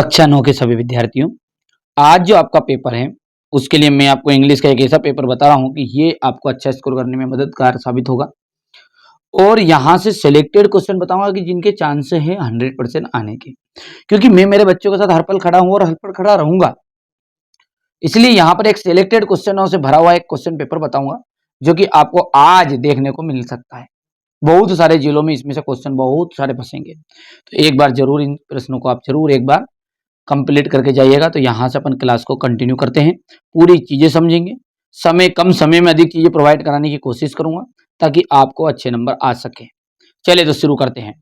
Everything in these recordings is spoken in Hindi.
कक्षा 9 के सभी विद्यार्थियों, आज जो आपका पेपर है उसके लिए मैं आपको इंग्लिश का एक ऐसा पेपर बता रहा हूँ कि ये आपको अच्छा स्कोर करने में मददगार साबित होगा। और यहाँ से सिलेक्टेड क्वेश्चन बताऊंगा कि जिनके चांस है 100% आने के, क्योंकि मैं मेरे बच्चों के साथ हर पल खड़ा हूँ और हर पल खड़ा रहूंगा। इसलिए यहाँ पर एक सिलेक्टेड क्वेश्चनों से भरा हुआ एक क्वेश्चन पेपर बताऊंगा जो कि आपको आज देखने को मिल सकता है। बहुत सारे जिलों में इसमें से क्वेश्चन बहुत सारे फंसेंगे, तो एक बार जरूर इन प्रश्नों को आप जरूर एक बार कंप्लीट करके जाइएगा। तो यहाँ से अपन क्लास को कंटिन्यू करते हैं, पूरी चीजें समझेंगे। कम समय में अधिक चीजें प्रोवाइड कराने की कोशिश करूंगा ताकि आपको अच्छे नंबर आ सके। चलिए तो शुरू करते हैं।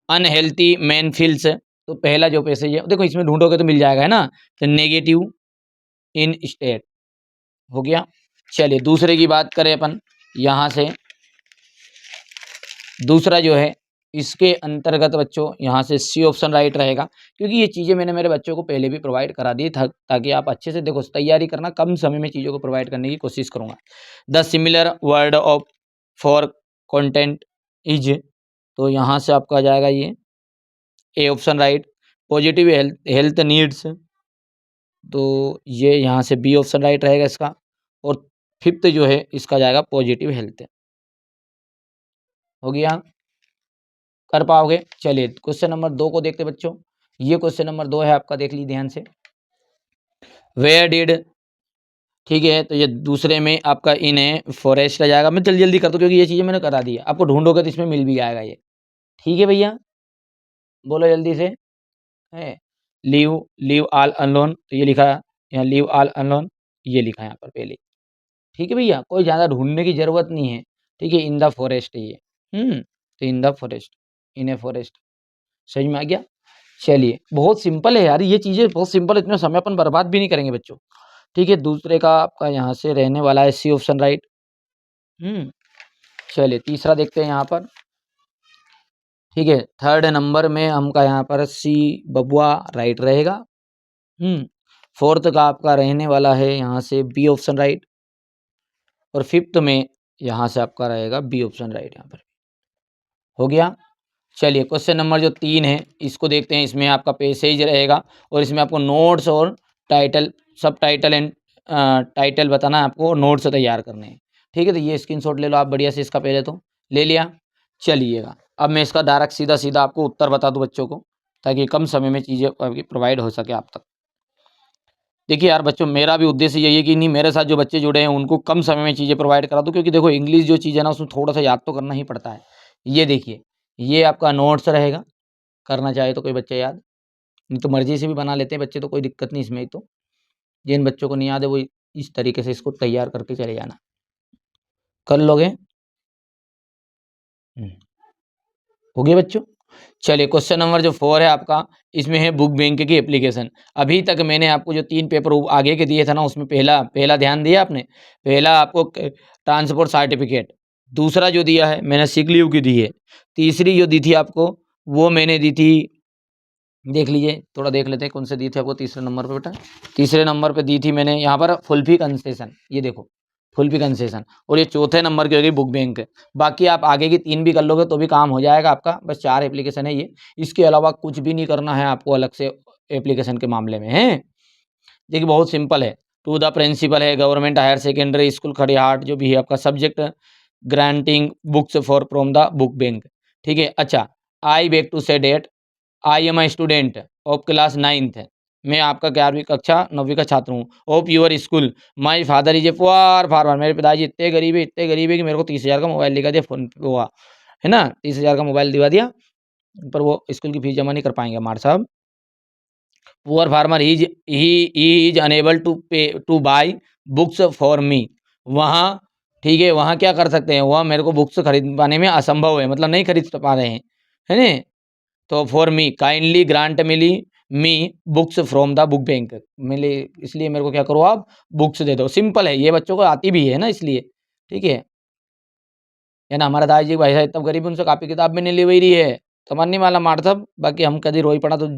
अनहेल्थी मैन फील्स, तो पहला जो पैसेज है देखो इसमें ढूंढोगे तो मिल जाएगा, है ना। तो नेगेटिव इन स्टेट हो गया। चलिए दूसरे की बात करें अपन, यहाँ से दूसरा जो है इसके अंतर्गत बच्चों यहाँ से सी ऑप्शन राइट रहेगा, क्योंकि ये चीज़ें मैंने मेरे बच्चों को पहले भी प्रोवाइड करा दी था ताकि आप अच्छे से देखो तैयारी करना। कम समय में चीज़ों को प्रोवाइड करने की कोशिश करूँगा। The similar word of for content is, तो यहाँ से आपका आ जाएगा ये A option right. Positive health needs, तो ये यहाँ से बी ऑप्शन राइट रहेगा इसका। और फिफ्थ जो है इसका जाएगा पॉजिटिव हेल्थ। हो गया, कर पाओगे। चलिए क्वेश्चन नंबर 2 को देखते बच्चों। ये क्वेश्चन नंबर 2 है आपका, देख लीजिए ध्यान से। वेयर डिड, ठीक है, तो ये दूसरे में आपका इन है फॉरेस्ट आ जाएगा। मैं जल्दी जल्दी कर दूँ क्योंकि ये चीज़ें मैंने करा दी है, आपको ढूंढोगे तो इसमें मिल भी जाएगा ये। ठीक है भैया, बोलो जल्दी से। है लीव लीव ऑल अनलोन, तो ये लिखा है यहाँ लीव ऑल अनलोन, ये लिखा है यहाँ पर पहले। ठीक है भैया, कोई ज़्यादा ढूंढने की जरूरत नहीं है। ठीक है, इन द फॉरेस्ट है ये। तो in the forest, in a forest, समझ में आ गया। चलिए बहुत सिंपल है यार, ये चीज़ें बहुत सिंपल है, इतना समय अपन बर्बाद भी नहीं करेंगे बच्चों। ठीक है, दूसरे का आपका यहाँ से रहने वाला है सी ऑप्शन राइट। चलिए तीसरा देखते हैं यहाँ पर। ठीक है, थर्ड नंबर में हमका यहाँ पर सी बबुआ राइट रहेगा। फोर्थ का आपका रहने वाला है यहाँ से बी ऑप्शन राइट। और फिफ्थ में यहाँ से आपका रहेगा बी ऑप्शन राइट यहाँ पर। हो गया। चलिए क्वेश्चन नंबर जो 3 है इसको देखते हैं। इसमें आपका पैसेज रहेगा और इसमें आपको नोट्स और टाइटल, सब टाइटल एंड टाइटल बताना है आपको, नोट्स तैयार करने हैं। ठीक है, तो ये स्क्रीनशॉट ले लो आप बढ़िया से इसका, पहले तो ले लिया। चलिएगा अब मैं इसका डायरेक्ट सीधा सीधा आपको उत्तर बता दूं बच्चों को, ताकि कम समय में चीज़ें आपकी प्रोवाइड हो सके आप तक। देखिए यार बच्चों, मेरा भी उद्देश्य यही है कि नहीं मेरे साथ जो बच्चे जुड़े हैं उनको कम समय में चीज़ें प्रोवाइड करा दूं, क्योंकि देखो इंग्लिश जो चीज़ है ना उसमें थोड़ा सा याद तो करना ही पड़ता है। ये देखिए, ये आपका नोट्स रहेगा, करना चाहे तो कोई बच्चे याद, नहीं तो मर्जी से भी बना लेते हैं बच्चे, तो कोई दिक्कत नहीं इसमें। तो जिन बच्चों को नहीं याद है वो इस तरीके से इसको तैयार करके चले जाना, कर लोगे। हो गया बच्चों। चलिए क्वेश्चन नंबर जो 4 है आपका, इसमें है बुक बैंक की एप्लीकेशन। अभी तक मैंने आपको जो 3 पेपर आगे के दिए थे ना, उसमें पहला ध्यान दिया आपने। पहला आपको ट्रांसपोर्ट सर्टिफिकेट, दूसरा जो दिया है मैंने सिक लीव की दी है, तीसरी जो दी थी आपको वो मैंने दी थी, देख लीजिए थोड़ा देख लेते हैं कौन से दिए थे आपको तीसरे नंबर पे बेटा। तीसरे नंबर पे दी थी मैंने यहाँ पर फुल फी कंसेशन, ये देखो फुल फी कंसेशन। और ये चौथे नंबर की होगी बुक बैंक। बाकी आप आगे की 3 भी कर लोगे तो भी काम हो जाएगा आपका। बस 4 एप्लीकेशन है ये, इसके अलावा कुछ भी नहीं करना है आपको अलग से एप्लीकेशन के मामले में है। देखिए बहुत सिंपल है। टू द प्रिंसिपल है government higher secondary school Khadiahat, जो भी है आपका subject granting books for from the book bank. ठीक है, अच्छा I beg to say that I am a student of class 9th, मैं आपका 11वीं कक्षा 9वीं का छात्र हूँ। Of your school my father is a poor farmer, मेरे पिताजी इतने गरीब है कि मेरे को 30,000 का मोबाइल दिखा दिया, फोन हुआ है ना, 30,000 का मोबाइल दिवा दिया, पर वो स्कूल की फीस जमा नहीं कर पाएंगे हमारे साहब। Poor farmer he is unable to pay to buy books for me, वहाँ ठीक है वहाँ क्या कर सकते हैं, वहाँ मेरे को बुक्स खरीद पाने में असंभव है, मतलब नहीं खरीद पा रहे हैं, है ना। तो फॉर मी काइंडली ग्रांट मिली me books from the book bank, मिले इसलिए मेरे को क्या करो आप बुक्स दे दो। सिंपल है, ये बच्चों को आती भी है ना इसलिए। ठीक है ना। हमारा दादाजी भाई साहब तब गरीब, उनसे कापी किताब भी नहीं ली हुई रही है, समझ नहीं वाला मार सब। बाकी हम कभी रोई पड़ा तो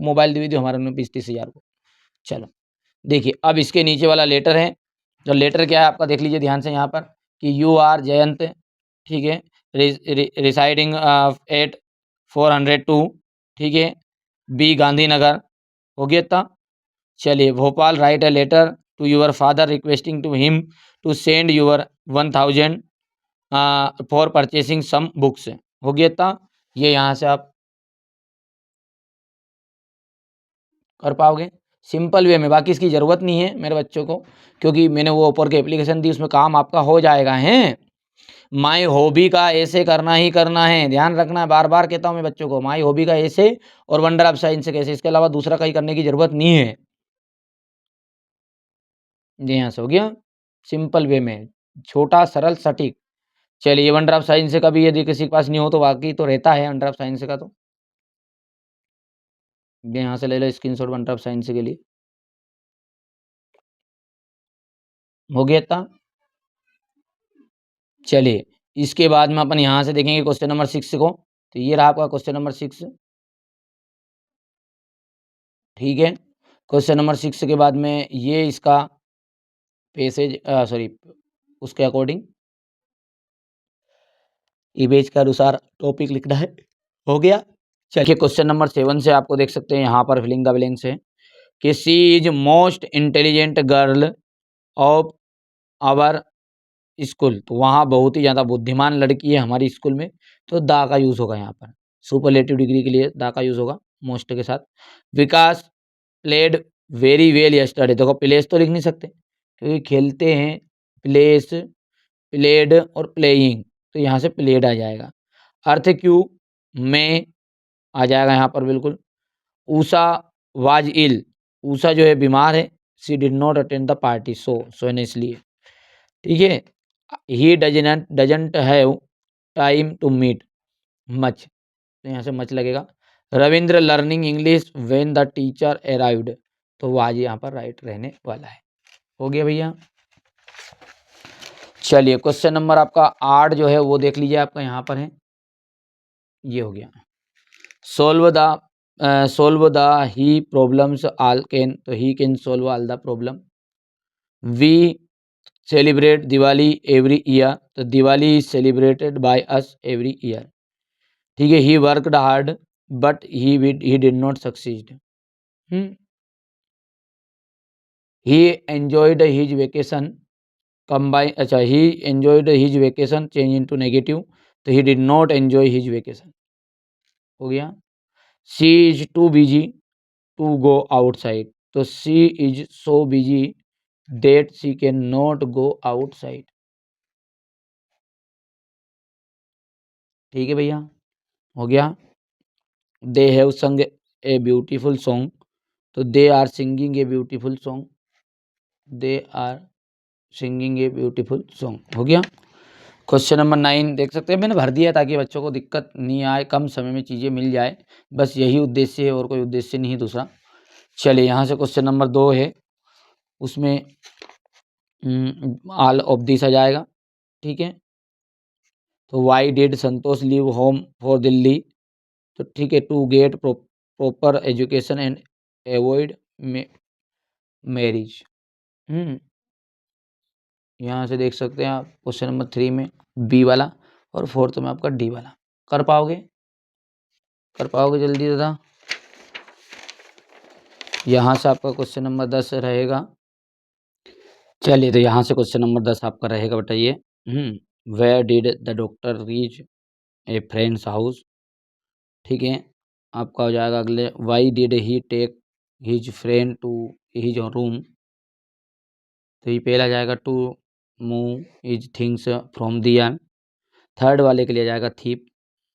मोबाइल दी हुई थी हमारे 20-30 हज़ार को। चलो देखिए अब इसके नीचे वाला लेटर है, जो लेटर क्या है आपका देख लीजिए ध्यान से यहाँ पर कि यू आर जयंत, ठीक है, रिसाइडिंग एट 402, ठीक है, बी गांधीनगर, हो गया था। चलिए Bhopal, write a letter to your father requesting to him to send your 1000 for purchasing some books, हो गया था। ये यहाँ से आप कर पाओगे सिंपल वे में, बाकी इसकी ज़रूरत नहीं है मेरे बच्चों को, क्योंकि मैंने वो ऊपर की एप्लीकेशन दी, उसमें काम आपका हो जाएगा। हैं माई हॉबी का ऐसे करना ही करना है, ध्यान रखना है, बार बार कहता हूँ मैं बच्चों को, माई हॉबी का ऐसे और वंडर ऑफ साइंस कैसे, इसके अलावा दूसरा कहीं करने की ज़रूरत नहीं है। जी यहाँ से हो गया सिंपल वे में, छोटा सरल सटीक। चलिए वंडर ऑफ साइंस का भी यदि किसी के पास नहीं हो तो बाकी तो रहता है वंडर ऑफ साइंस का, तो ये यहाँ से ले लो स्क्रीनशॉट वंडर ऑफ साइंस के लिए, हो गया था। चलिए इसके बाद में अपन यहाँ से देखेंगे क्वेश्चन नंबर 6 को, तो ये रहा आपका क्वेश्चन नंबर 6। ठीक है, क्वेश्चन नंबर 6 के बाद में ये इसका पैसेज सॉरी उसके अकॉर्डिंग इमेज के अनुसार टॉपिक लिखना है, हो गया। चलिए क्वेश्चन नंबर 7 से आपको देख सकते हैं यहाँ पर फिलिंग द ब्लैंक्स है कि she is most intelligent girl of our school, तो वहाँ बहुत ही ज़्यादा बुद्धिमान लड़की है हमारी स्कूल में, तो दा का यूज़ होगा यहाँ पर, सुपरलेटिव डिग्री के लिए दा का यूज़ होगा मोस्ट के साथ। विकास प्लेड वेरी वेल यस्टरडे, देखो प्लेस तो लिख नहीं सकते क्योंकि खेलते हैं, प्लेस प्लेड और प्लेइंग, तो यहाँ से प्लेड आ जाएगा। अर्थ क्यू में आ जाएगा यहाँ पर बिल्कुल। ऊषा वाज इल, ऊषा जो है बीमार है, she did not attend the party, so ने इसलिए। ठीक है, he doesn't have time to meet much, तो यहाँ से मच लगेगा। Ravindra learning English when the teacher arrived, तो वो आज यहाँ पर राइट रहने वाला है, हो गया भैया। चलिए क्वेश्चन नंबर आपका 8 जो है वो देख लीजिए, आपका यहाँ पर है, ये हो गया। Solve the he problems all can, तो he can solve all the problem. We celebrate Diwali every year, तो Diwali is celebrated by us every year. ठीक है, he worked hard but he did not succeed. He enjoyed his vacation combine, अच्छा he enjoyed his vacation change into negative, तो he did not enjoy his vacation, हो गया। She is too busy to go outside, तो she is so busy that she can not go outside. ठीक है भैया, हो गया। दे हैव संग ए ब्यूटीफुल सॉन्ग, तो they are singing a beautiful song, they are singing a beautiful song, हो गया। क्वेश्चन नंबर 9 देख सकते हैं, मैंने भर दिया ताकि बच्चों को दिक्कत नहीं आए, कम समय में चीज़ें मिल जाए, बस यही उद्देश्य है और कोई उद्देश्य नहीं है दूसरा। चलिए यहाँ से क्वेश्चन नंबर 2 है, उसमें ऑल ऑफ दिस आ जाएगा। ठीक है, तो why did Santosh leave home for Delhi, तो ठीक है, to get proper education and avoid marriage. यहाँ से देख सकते हैं आप क्वेश्चन नंबर 3 में बी वाला और 4th में आपका डी वाला। कर पाओगे जल्दी दादा। यहाँ से आपका क्वेश्चन नंबर 10 रहेगा। चलिए तो यहाँ से क्वेश्चन नंबर 10 आपका रहेगा, बताइए। Where did the doctor reach a friend's house. ठीक है, आपका हो जाएगा अगले, why did he take his friend to his room, तो ये पहला जाएगा to move his things from दियान। थर्ड वाले के लिए जाएगा थीप,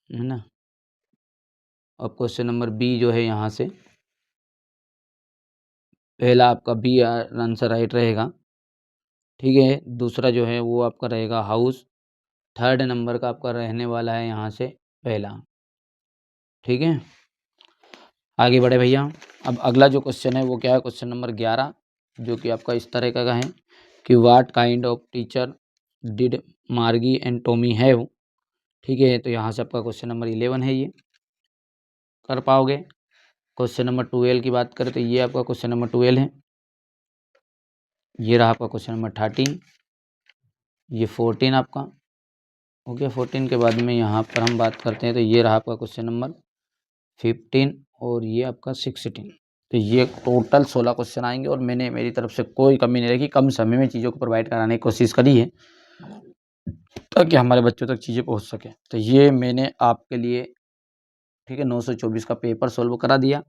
है ना। और क्वेश्चन नंबर बी जो है यहाँ से पहला आपका बी आंसर राइट रहेगा। ठीक है, दूसरा जो है वो आपका रहेगा हाउस, थर्ड नंबर का आपका रहने वाला है यहाँ से पहला। ठीक है, आगे बढ़े भैया। अब अगला जो क्वेश्चन है वो क्या है, क्वेश्चन नंबर 11, जो कि आपका इस तरह का है कि what kind of teacher did मार्गी एंड टॉमी हैव। ठीक है, तो यहाँ से आपका क्वेश्चन नंबर 11 है, ये कर पाओगे। क्वेश्चन नंबर 12 की बात करें तो ये आपका क्वेश्चन नंबर 12 है। ये रहा आपका क्वेश्चन नंबर 13, ये 14 आपका हो गया। 14 के बाद में यहाँ पर हम बात करते हैं तो ये रहा आपका क्वेश्चन नंबर 15 और ये आपका 16। तो ये टोटल 16 क्वेश्चन आएंगे और मैंने मेरी तरफ से कोई कमी नहीं रखी, कम समय में चीज़ों को प्रोवाइड कराने की कोशिश करी है ताकि हमारे बच्चों तक चीज़ें पहुंच सके। तो ये मैंने आपके लिए, ठीक है, 924 का पेपर सॉल्व करा दिया।